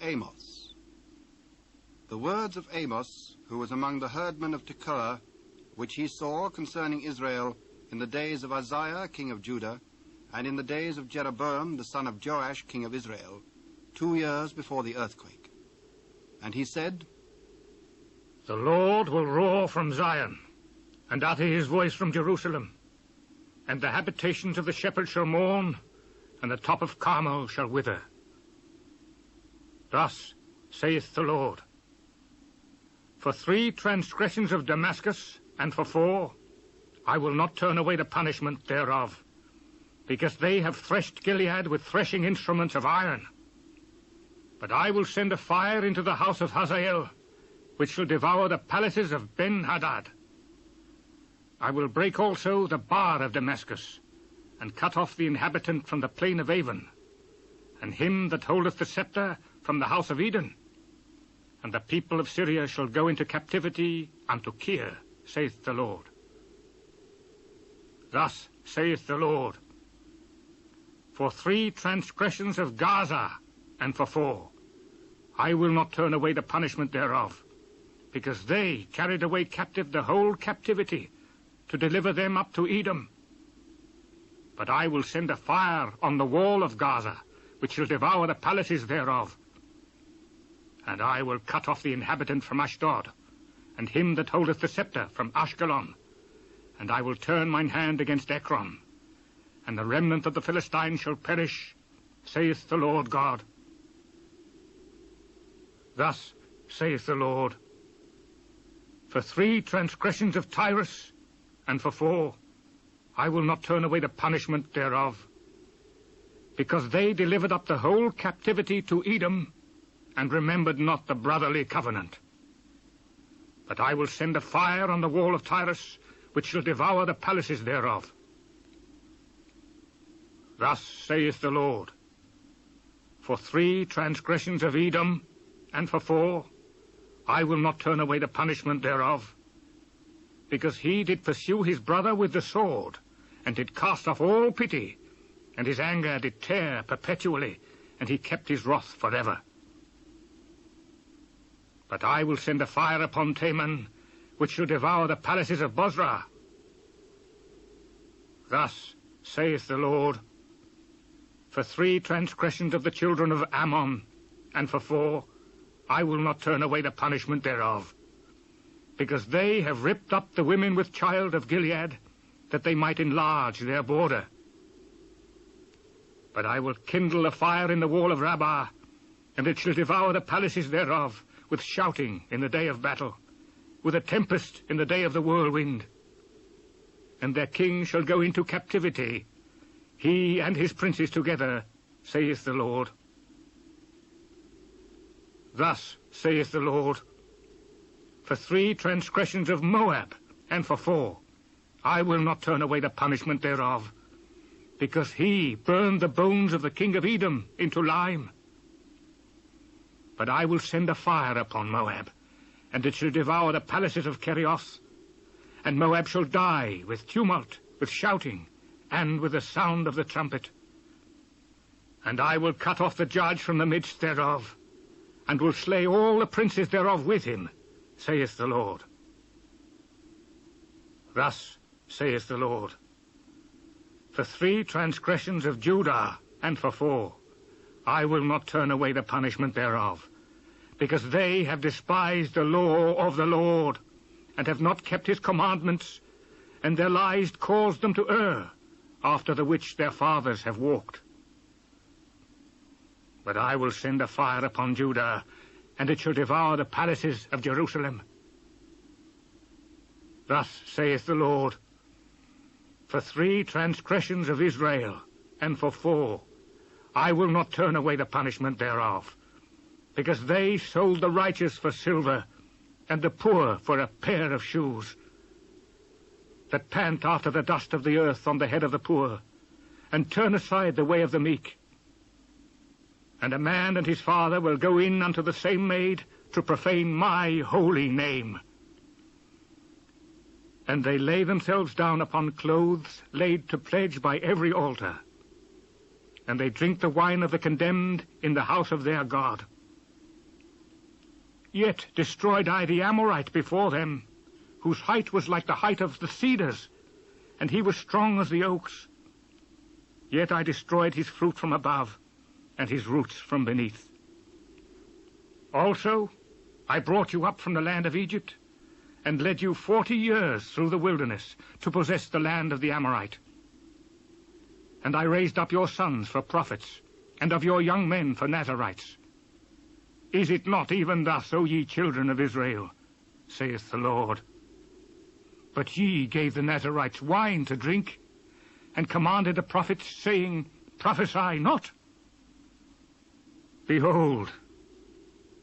Amos. The words of Amos, who was among the herdmen of Tekoa, which he saw concerning Israel in the days of Uzziah, king of Judah, and in the days of Jeroboam, the son of Joash, king of Israel, 2 years before the earthquake. And he said, The Lord will roar from Zion, and utter his voice from Jerusalem, and the habitations of the shepherds shall mourn, and the top of Carmel shall wither. Thus saith the Lord, For 3 transgressions of Damascus, and for 4, I will not turn away the punishment thereof, because they have threshed Gilead with threshing instruments of iron. But I will send a fire into the house of Hazael, which shall devour the palaces of Ben-Hadad. I will break also the bar of Damascus, and cut off the inhabitant from the plain of Avon, and him that holdeth the scepter from the house of Eden. And the people of Syria shall go into captivity unto Kir, saith the Lord. Thus saith the Lord, For 3 transgressions of Gaza, and for 4, I will not turn away the punishment thereof, because they carried away captive the whole captivity, to deliver them up to Edom. But I will send a fire on the wall of Gaza, which shall devour the palaces thereof. And I will cut off the inhabitant from Ashdod, and him that holdeth the scepter from Ashkelon. And I will turn mine hand against Ekron, and the remnant of the Philistines shall perish, saith the Lord God. Thus saith the Lord, For 3 transgressions of Tyrus, and for 4, I will not turn away the punishment thereof, because they delivered up the whole captivity to Edom, and remembered not the brotherly covenant. But I will send a fire on the wall of Tyrus, which shall devour the palaces thereof. Thus saith the Lord, For 3 transgressions of Edom, and for 4, I will not turn away the punishment thereof, because he did pursue his brother with the sword, and did cast off all pity, and his anger did tear perpetually, and he kept his wrath forever. But I will send a fire upon Teman, which shall devour the palaces of Bozrah. Thus saith the Lord, For 3 transgressions of the children of Ammon, and for 4, I will not turn away the punishment thereof, because they have ripped up the women with child of Gilead, that they might enlarge their border. But I will kindle a fire in the wall of Rabbah, and it shall devour the palaces thereof, with shouting in the day of battle, with a tempest in the day of the whirlwind. And their king shall go into captivity, he and his princes together, saith the Lord. Thus saith the Lord, For 3 transgressions of Moab, and for 4, I will not turn away the punishment thereof, because he burned the bones of the king of Edom into lime. But I will send a fire upon Moab, and it shall devour the palaces of Kerioth, and Moab shall die with tumult, with shouting, and with the sound of the trumpet. And I will cut off the judge from the midst thereof, and will slay all the princes thereof with him, saith the Lord. Thus saith the Lord, For 3 transgressions of Judah, and for 4, I will not turn away the punishment thereof, because they have despised the law of the Lord, and have not kept his commandments, and their lies caused them to err, after the which their fathers have walked. But I will send a fire upon Judah, and it shall devour the palaces of Jerusalem. Thus saith the Lord, For 3 transgressions of Israel, and for 4, I will not turn away the punishment thereof, because they sold the righteous for silver, and the poor for a pair of shoes, that pant after the dust of the earth on the head of the poor, and turn aside the way of the meek. And a man and his father will go in unto the same maid to profane my holy name. And they lay themselves down upon clothes laid to pledge by every altar, and they drink the wine of the condemned in the house of their God. Yet destroyed I the Amorite before them, whose height was like the height of the cedars, and he was strong as the oaks. Yet I destroyed his fruit from above, and his roots from beneath. Also I brought you up from the land of Egypt, and led you 40 years through the wilderness to possess the land of the Amorite. And I raised up your sons for prophets, and of your young men for Nazarites. Is it not even thus, O ye children of Israel, saith the Lord? But ye gave the Nazarites wine to drink, and commanded the prophets, saying, Prophesy not. Behold,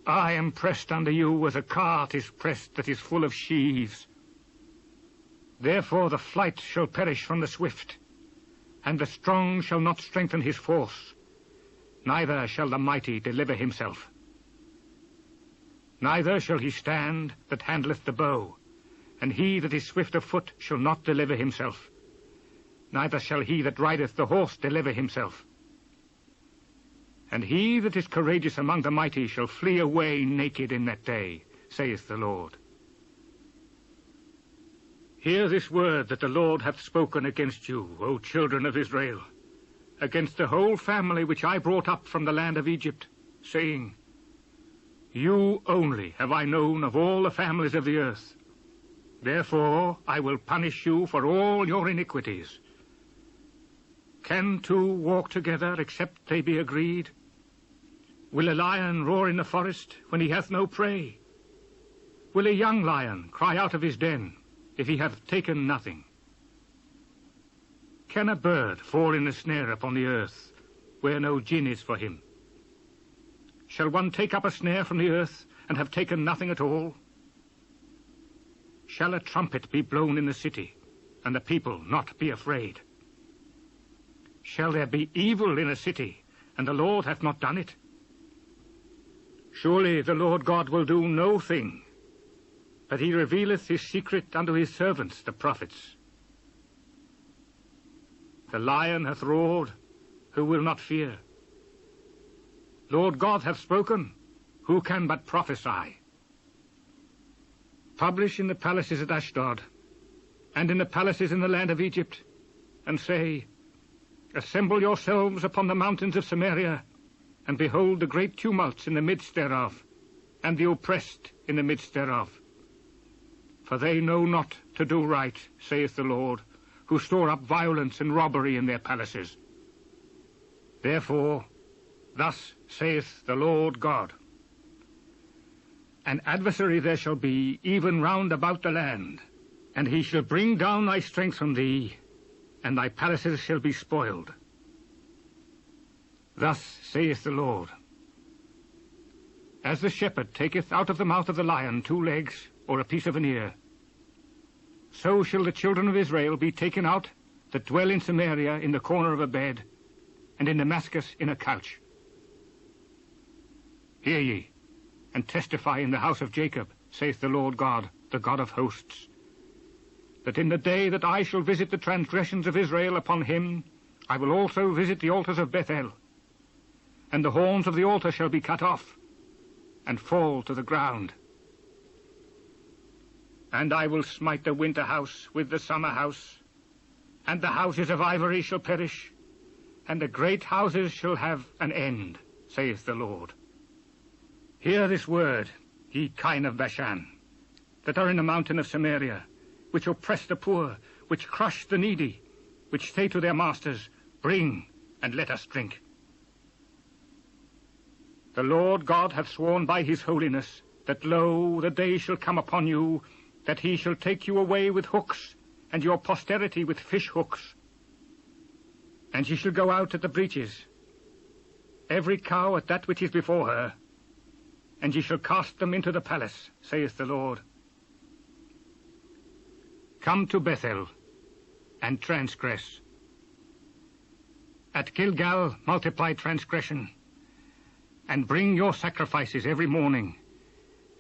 I am pressed unto you as a cart is pressed that is full of sheaves. Therefore the flight shall perish from the swift, and the strong shall not strengthen his force, neither shall the mighty deliver himself. Neither shall he stand that handleth the bow, and he that is swift of foot shall not deliver himself. Neither shall he that rideth the horse deliver himself. And he that is courageous among the mighty shall flee away naked in that day, saith the Lord. Hear this word that the Lord hath spoken against you, O children of Israel, against the whole family which I brought up from the land of Egypt, saying, You only have I known of all the families of the earth. Therefore I will punish you for all your iniquities. Can two walk together except they be agreed? Will a lion roar in the forest when he hath no prey? Will a young lion cry out of his den if he hath taken nothing? Can a bird fall in a snare upon the earth where no gin is for him? Shall one take up a snare from the earth and have taken nothing at all? Shall a trumpet be blown in the city, and the people not be afraid? Shall there be evil in a city, and the Lord hath not done it? Surely the Lord God will do no thing, but he revealeth his secret unto his servants the prophets. The lion hath roared, who will not fear? Lord God hath spoken, who can but prophesy? Publish in the palaces at Ashdod, and in the palaces in the land of Egypt, and say, Assemble yourselves upon the mountains of Samaria, and behold the great tumults in the midst thereof, and the oppressed in the midst thereof. For they know not to do right, saith the Lord, who store up violence and robbery in their palaces. Therefore, thus saith the Lord God, An adversary there shall be, even round about the land, and he shall bring down thy strength from thee, and thy palaces shall be spoiled. Thus saith the Lord, As the shepherd taketh out of the mouth of the lion 2 legs, or a piece of an ear, so shall the children of Israel be taken out that dwell in Samaria in the corner of a bed, and in Damascus in a couch. Hear ye, and testify in the house of Jacob, saith the Lord God, the God of hosts, that in the day that I shall visit the transgressions of Israel upon him, I will also visit the altars of Bethel, and the horns of the altar shall be cut off, and fall to the ground. And I will smite the winter house with the summer house, and the houses of ivory shall perish, and the great houses shall have an end, saith the Lord. Hear this word, ye kine of Bashan, that are in the mountain of Samaria, which oppress the poor, which crush the needy, which say to their masters, Bring, and let us drink. The Lord God hath sworn by his holiness, that lo, the day shall come upon you, that he shall take you away with hooks, and your posterity with fish hooks. And ye shall go out at the breaches, every cow at that which is before her, and ye shall cast them into the palace, saith the Lord. Come to Bethel, and transgress. At Gilgal multiply transgression, and bring your sacrifices every morning,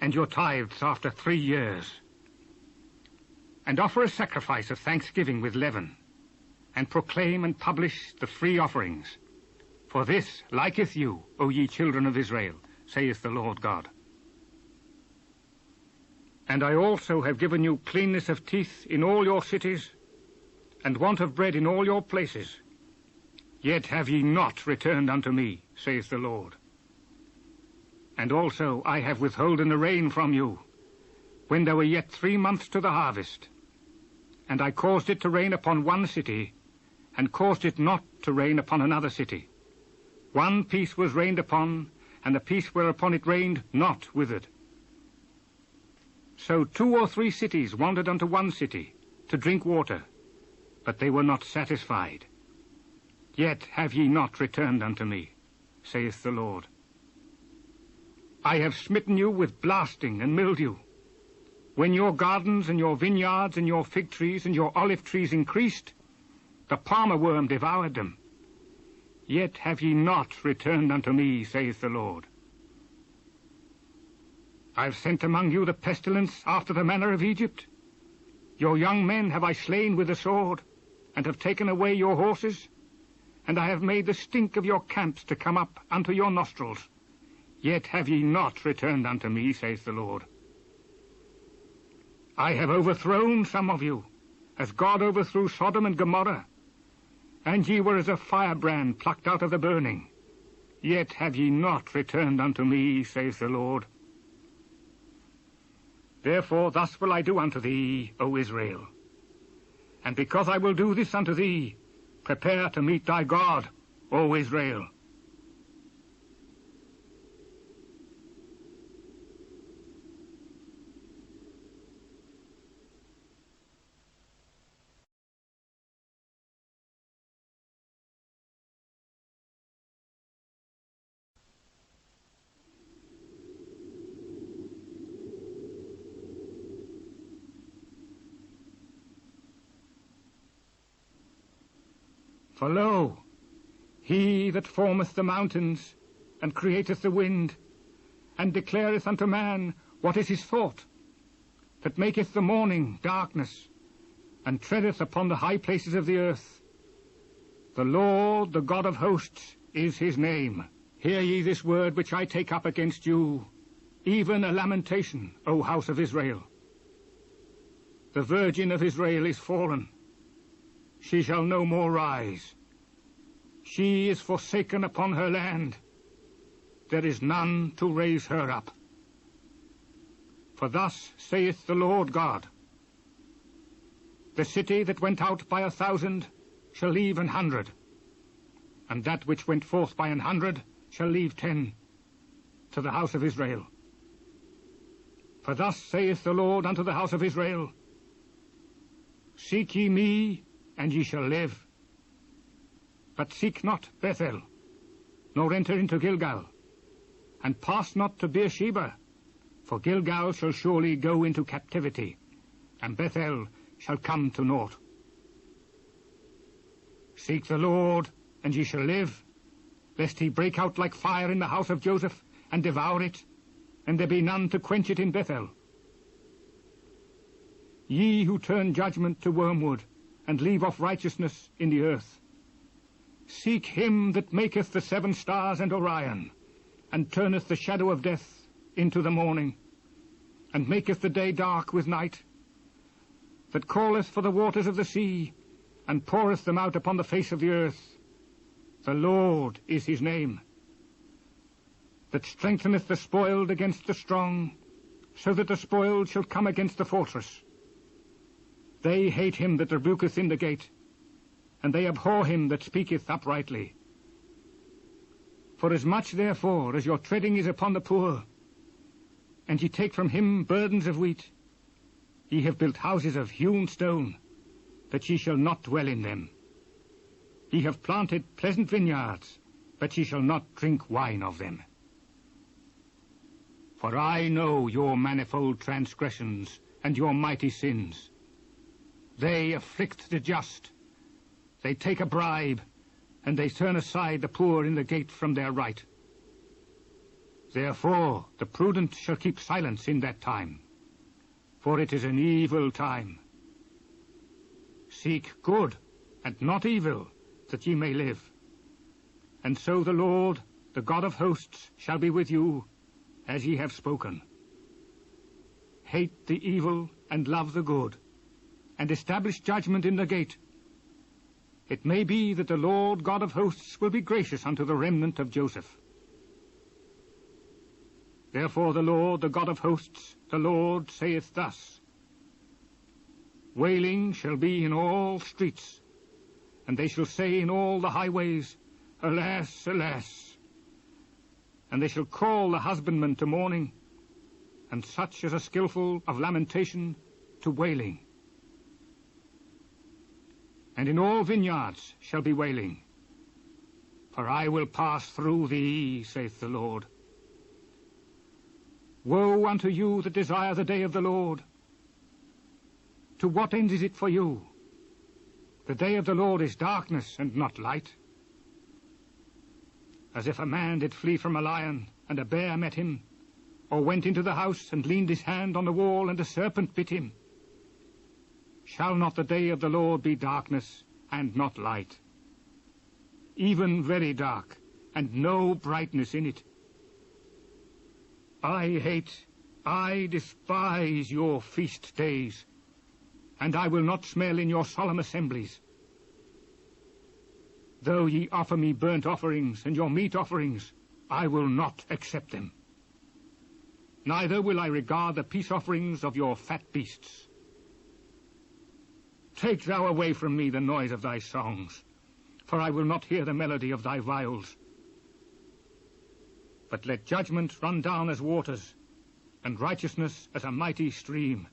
and your tithes after 3 years. And offer a sacrifice of thanksgiving with leaven, and proclaim and publish the free offerings. For this liketh you, O ye children of Israel, saith the Lord God. And I also have given you cleanness of teeth in all your cities, and want of bread in all your places. Yet have ye not returned unto me, saith the Lord. And also I have withholden the rain from you, when there were yet 3 months to the harvest. And I caused it to rain upon one city, and caused it not to rain upon another city. One piece was rained upon, and the piece whereupon it rained not withered. So 2 or 3 cities wandered unto one city, to drink water, but they were not satisfied. Yet have ye not returned unto me, saith the Lord. I have smitten you with blasting and mildew. When your gardens and your vineyards and your fig trees and your olive trees increased, the palmer worm devoured them. Yet have ye not returned unto me, saith the Lord. I have sent among you the pestilence after the manner of Egypt. Your young men have I slain with the sword, and have taken away your horses, and I have made the stink of your camps to come up unto your nostrils. Yet have ye not returned unto me, saith the Lord. I have overthrown some of you, as God overthrew Sodom and Gomorrah, and ye were as a firebrand plucked out of the burning. Yet have ye not returned unto me, saith the Lord. Therefore thus will I do unto thee, O Israel. And because I will do this unto thee, prepare to meet thy God, O Israel. For lo, he that formeth the mountains, and createth the wind, and declareth unto man what is his thought, that maketh the morning darkness, and treadeth upon the high places of the earth. The Lord, the God of hosts, is his name. Hear ye this word which I take up against you, even a lamentation, O house of Israel. The Virgin of Israel is fallen. She shall no more rise. She is forsaken upon her land. There is none to raise her up. For thus saith the Lord God, the city that went out by 1,000 shall leave 100, and that which went forth by 100 shall leave 10 to the house of Israel. For thus saith the Lord unto the house of Israel, seek ye me, and ye shall live. But seek not Bethel, nor enter into Gilgal, and pass not to Beersheba, for Gilgal shall surely go into captivity, and Bethel shall come to naught. Seek the Lord, and ye shall live, lest he break out like fire in the house of Joseph, and devour it, and there be none to quench it in Bethel. Ye who turn judgment to wormwood, and leave off righteousness in the earth, seek him that maketh the 7 stars and Orion, and turneth the shadow of death into the morning, and maketh the day dark with night, that calleth for the waters of the sea, and poureth them out upon the face of the earth. The Lord is his name. That strengtheneth the spoiled against the strong, so that the spoiled shall come against the fortress. They hate him that rebuketh in the gate, and they abhor him that speaketh uprightly. For as much therefore as your treading is upon the poor, and ye take from him burdens of wheat, ye have built houses of hewn stone, that ye shall not dwell in them. Ye have planted pleasant vineyards, but ye shall not drink wine of them. For I know your manifold transgressions and your mighty sins. They afflict the just. They take a bribe, and they turn aside the poor in the gate from their right. Therefore the prudent shall keep silence in that time, for it is an evil time. Seek good, and not evil, that ye may live. And so the Lord, the God of hosts, shall be with you, as ye have spoken. hate the evil and love the good, and establish judgment in the gate, it may be that the Lord God of hosts will be gracious unto the remnant of Joseph. Therefore the Lord, the God of hosts, the Lord saith thus, Wailing shall be in all streets, and they shall say in all the highways, Alas, alas! And they shall call the husbandman to mourning, and such as are skillful of lamentation to wailing. And in all vineyards shall be wailing. For I will pass through thee, saith the Lord. Woe unto you that desire the day of the Lord! To what end is it for you? The day of the Lord is darkness and not light. As if a man did flee from a lion, and a bear met him, or went into the house and leaned his hand on the wall, and a serpent bit him. Shall not the day of the Lord be darkness and not light? Even very dark, and no brightness in it. I despise your feast days, and I will not smell in your solemn assemblies. Though ye offer me burnt offerings and your meat offerings, I will not accept them. Neither will I regard the peace offerings of your fat beasts. Take thou away from me the noise of thy songs, for I will not hear the melody of thy viols. But let judgment run down as waters, and righteousness as a mighty stream.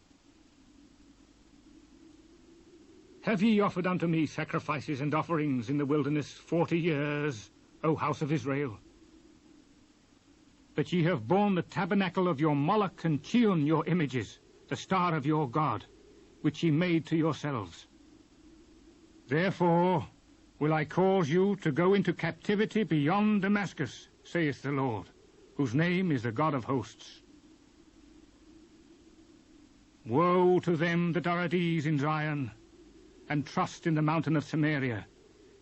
Have ye offered unto me sacrifices and offerings in the wilderness 40 years, O house of Israel? That ye have borne the tabernacle of your Moloch and Chiun, your images, the star of your God, which ye made to yourselves. Therefore will I cause you to go into captivity beyond Damascus, saith the Lord, whose name is the God of hosts. Woe to them that are at ease in Zion, and trust in the mountain of Samaria,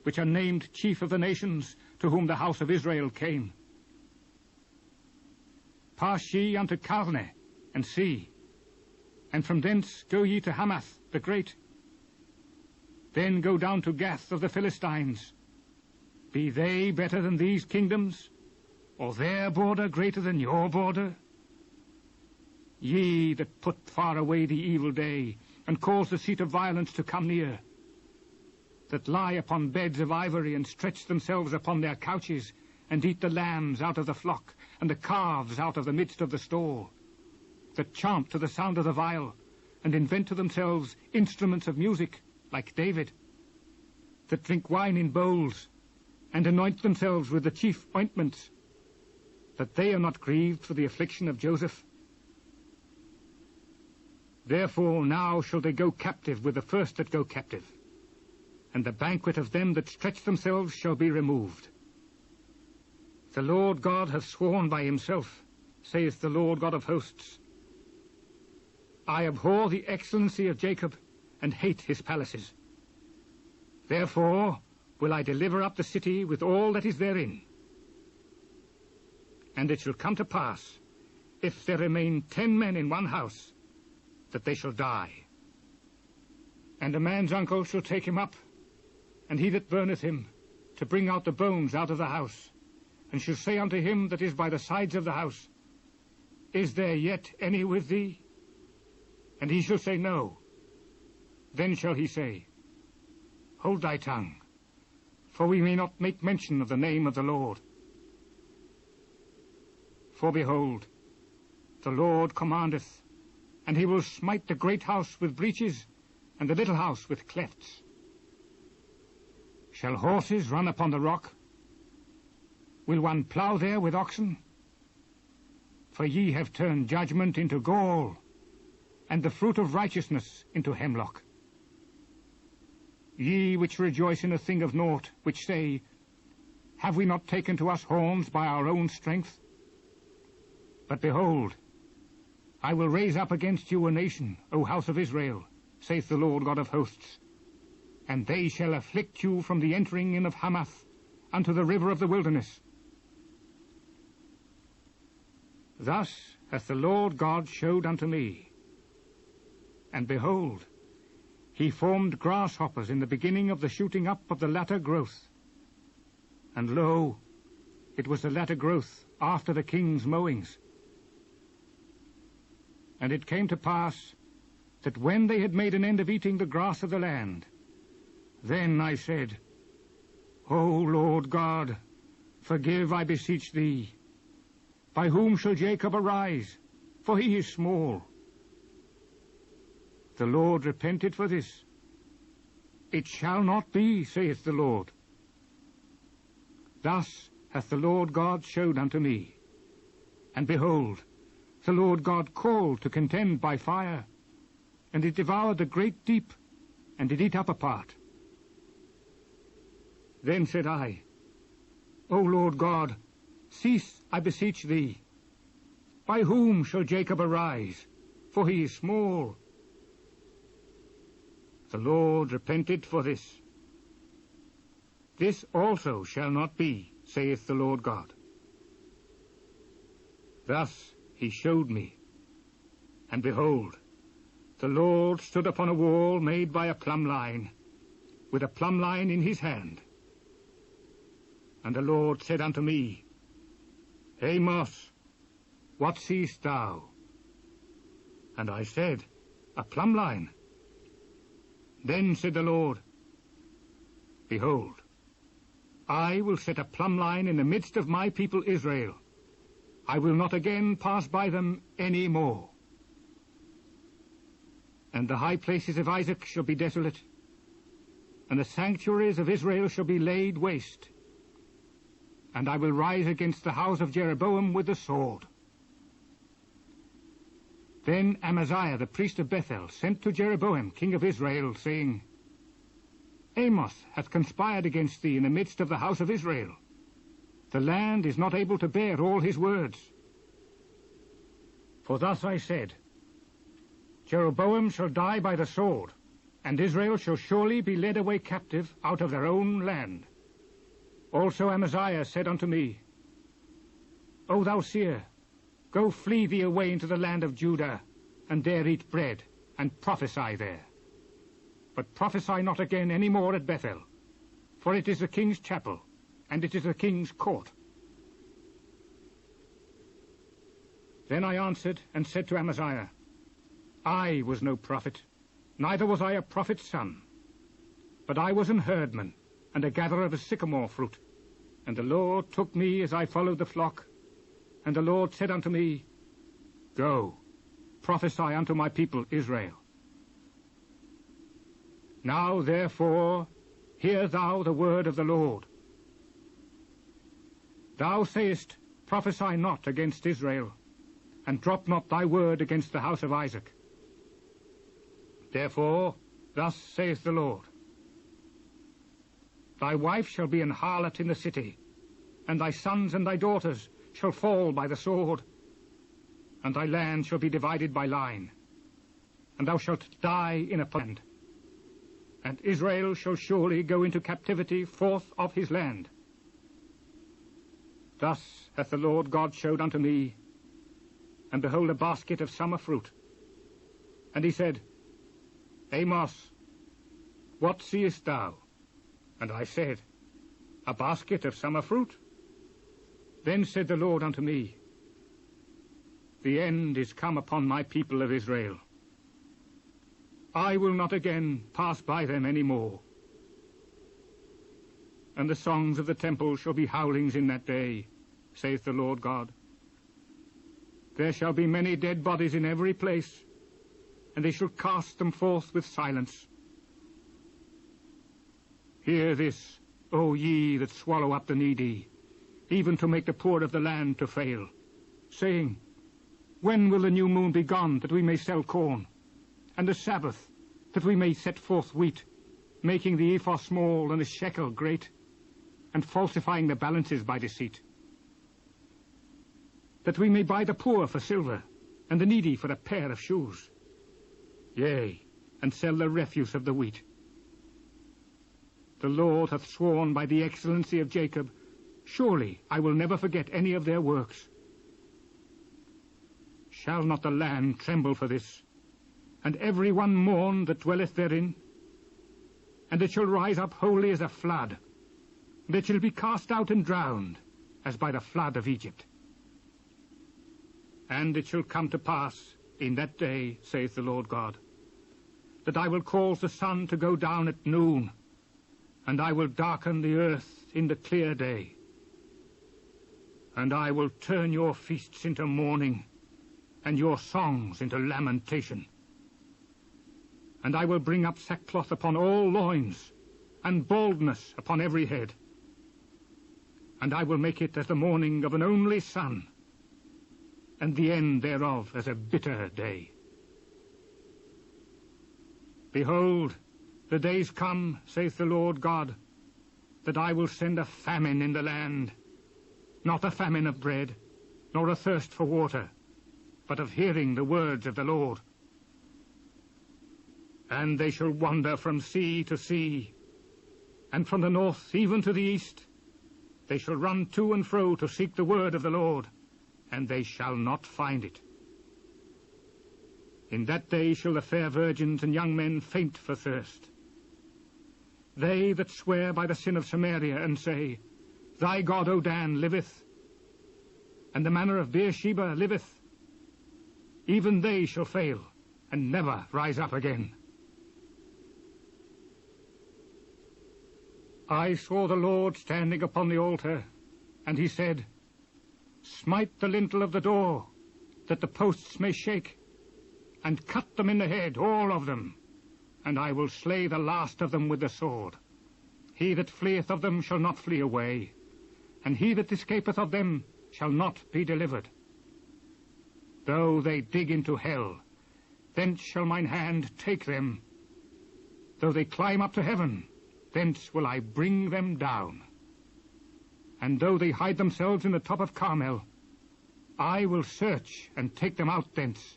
which are named chief of the nations, to whom the house of Israel came. Pass ye unto Qu'ran, and see, and from thence go ye to Hamath the great. Then go down to Gath of the Philistines. Be they better than these kingdoms, or their border greater than your border? Ye that put far away the evil day, and cause the seat of violence to come near, that lie upon beds of ivory, and stretch themselves upon their couches, and eat the lambs out of the flock, and the calves out of the midst of the stall, that chant to the sound of the viol, and invent to themselves instruments of music, like David, that drink wine in bowls, and anoint themselves with the chief ointments, that they are not grieved for the affliction of Joseph. Therefore now shall they go captive with the first that go captive, and the banquet of them that stretch themselves shall be removed. The Lord God hath sworn by himself, saith the Lord God of hosts, I abhor the excellency of Jacob, and hate his palaces. Therefore will I deliver up the city with all that is therein. And it shall come to pass, if there remain 10 men in one house, that they shall die. And a man's uncle shall take him up, and he that burneth him, to bring out the bones out of the house, and shall say unto him that is by the sides of the house, Is there yet any with thee? And he shall say, No. Then shall he say, Hold thy tongue, for we may not make mention of the name of the Lord. For behold, the Lord commandeth, and he will smite the great house with breaches, and the little house with clefts. Shall horses run upon the rock? Will one plough there with oxen? For ye have turned judgment into gall, and the fruit of righteousness into hemlock. Ye which rejoice in a thing of naught, which say, Have we not taken to us horns by our own strength? But behold, I will raise up against you a nation, O house of Israel, saith the Lord God of hosts, and they shall afflict you from the entering in of Hamath unto the river of the wilderness. Thus hath the Lord God showed unto me and behold, he formed grasshoppers in the beginning of the shooting up of the latter growth. And lo, it was the latter growth after the king's mowings. And it came to pass that when they had made an end of eating the grass of the land, then I said, O Lord God, forgive, I beseech thee. By whom shall Jacob arise? For he is small. The Lord repented for this. It shall not be, saith the Lord. Thus hath the Lord God showed unto me. And behold, the Lord God called to contend by fire, and it devoured the great deep, and did eat up a part. Then said I, O Lord God, cease, I beseech thee. By whom shall Jacob arise? For he is small. The Lord repented for this. This also shall not be, saith the Lord God. Thus he showed me, and behold, the Lord stood upon a wall made by a plumb line, with a plumb line in his hand. And the Lord said unto me, Amos, what seest thou? And I said, A plumb line. Then said the Lord, Behold, I will set a plumb line in the midst of my people Israel. I will not again pass by them any more. And the high places of Isaac shall be desolate, and the sanctuaries of Israel shall be laid waste. And I will rise against the house of Jeroboam with the sword. Then Amaziah the priest of Bethel sent to Jeroboam king of Israel, saying, Amos hath conspired against thee in the midst of the house of Israel. The land is not able to bear all his words. For thus I said, Jeroboam shall die by the sword, and Israel shall surely be led away captive out of their own land. Also Amaziah said unto me, O thou seer, go flee thee away into the land of Judah, and there eat bread, and prophesy there. But prophesy not again any more at Bethel, for it is the king's chapel, and it is the king's court. Then I answered and said to Amaziah, I was no prophet, neither was I a prophet's son, but I was an herdman, and a gatherer of sycamore fruit. And the Lord took me as I followed the flock, and the Lord said unto me, Go, prophesy unto my people Israel. Now therefore hear thou the word of the Lord. Thou sayest, Prophesy not against Israel, and drop not thy word against the house of Isaac. Therefore thus saith the Lord, Thy wife shall be an harlot in the city, and thy sons and thy daughters shall fall by the sword, and thy land shall be divided by line, and thou shalt die in a land, and Israel shall surely go into captivity forth of his land. Thus hath the Lord God showed unto me, and behold, a basket of summer fruit. And he said, Amos, what seest thou? And I said, A basket of summer fruit. Then said the Lord unto me, The end is come upon my people of Israel. I will not again pass by them any more. And the songs of the temple shall be howlings in that day, saith the Lord God. There shall be many dead bodies in every place, and they shall cast them forth with silence. Hear this, O ye that swallow up the needy, even to make the poor of the land to fail, saying, When will the new moon be gone, that we may sell corn, and the Sabbath, that we may set forth wheat, making the ephah small and the shekel great, and falsifying the balances by deceit? That we may buy the poor for silver, and the needy for a pair of shoes, yea, and sell the refuse of the wheat. The Lord hath sworn by the excellency of Jacob, surely I will never forget any of their works. Shall not the land tremble for this, and every one mourn that dwelleth therein. And it shall rise up wholly as a flood, and it shall be cast out and drowned, as by the flood of Egypt. And it shall come to pass in that day, saith the Lord God, that I will cause the sun to go down at noon, and I will darken the earth in the clear day. And I will turn your feasts into mourning, and your songs into lamentation. And I will bring up sackcloth upon all loins, and baldness upon every head. And I will make it as the morning of an only son, and the end thereof as a bitter day. Behold, the days come, saith the Lord God, that I will send a famine in the land, not a famine of bread, nor a thirst for water, but of hearing the words of the Lord. And they shall wander from sea to sea, and from the north even to the east. They shall run to and fro to seek the word of the Lord, and they shall not find it. In that day shall the fair virgins and young men faint for thirst. They that swear by the sin of Samaria, and say, Thy God, O Dan, liveth, and the manor of Beersheba liveth, even they shall fail, and never rise up again. I saw the Lord standing upon the altar, and he said, Smite the lintel of the door, that the posts may shake, and cut them in the head, all of them, and I will slay the last of them with the sword. He that fleeth of them shall not flee away, and he that escapeth of them shall not be delivered. Though they dig into hell, thence shall mine hand take them. Though they climb up to heaven, thence will I bring them down. And though they hide themselves in the top of Carmel, I will search and take them out thence.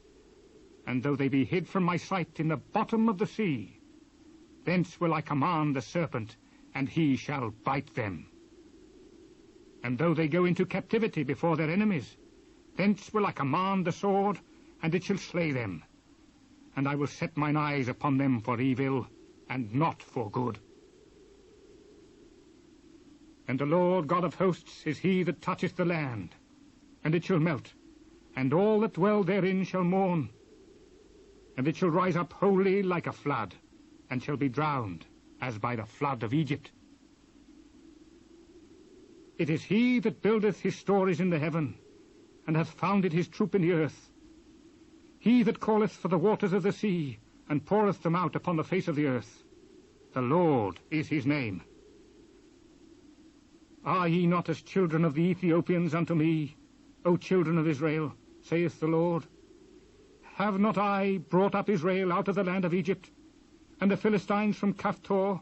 And though they be hid from my sight in the bottom of the sea, thence will I command the serpent, and he shall bite them. And though they go into captivity before their enemies, thence will I command the sword, and it shall slay them. And I will set mine eyes upon them for evil, and not for good. And the Lord God of hosts is he that toucheth the land, and it shall melt, and all that dwell therein shall mourn. And it shall rise up wholly like a flood, and shall be drowned, as by the flood of Egypt. It is he that buildeth his stories in the heaven, and hath founded his troop in the earth. He that calleth for the waters of the sea, and poureth them out upon the face of the earth. The Lord is his name. Are ye not as children of the Ethiopians unto me, O children of Israel, saith the Lord? Have not I brought up Israel out of the land of Egypt, and the Philistines from Caphtor,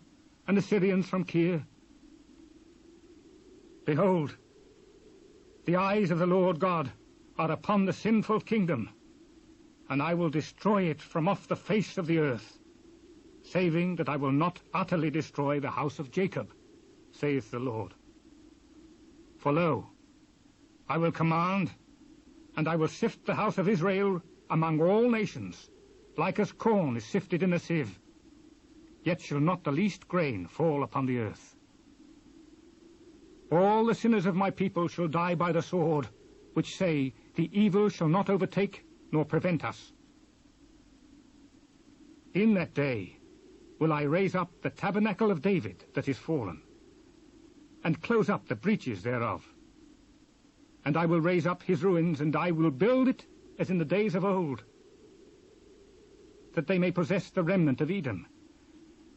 and the Syrians from Kir? Behold, the eyes of the Lord God are upon the sinful kingdom, and I will destroy it from off the face of the earth, saving that I will not utterly destroy the house of Jacob, saith the Lord. For lo, I will command, and I will sift the house of Israel among all nations, like as corn is sifted in a sieve, yet shall not the least grain fall upon the earth. All the sinners of my people shall die by the sword, which say, The evil shall not overtake nor prevent us. In that day will I raise up the tabernacle of David that is fallen, and close up the breaches thereof. And I will raise up his ruins, and I will build it as in the days of old, that they may possess the remnant of Edom,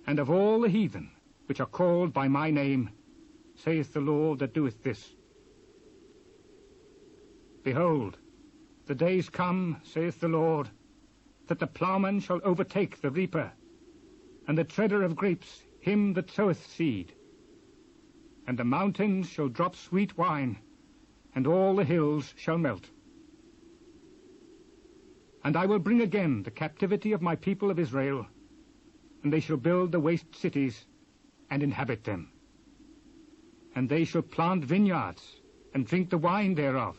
and of all the heathen which are called by my name, saith the Lord that doeth this. Behold, the days come, saith the Lord, that the plowman shall overtake the reaper, and the treader of grapes him that soweth seed. And the mountains shall drop sweet wine, and all the hills shall melt. And I will bring again the captivity of my people of Israel, and they shall build the waste cities, and inhabit them. And they shall plant vineyards, and drink the wine thereof.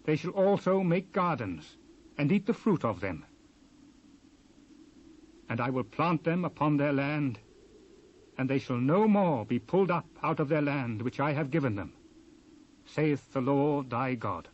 They shall also make gardens, and eat the fruit of them. and I will plant them upon their land, and they shall no more be pulled up out of their land which I have given them, saith the Lord thy God.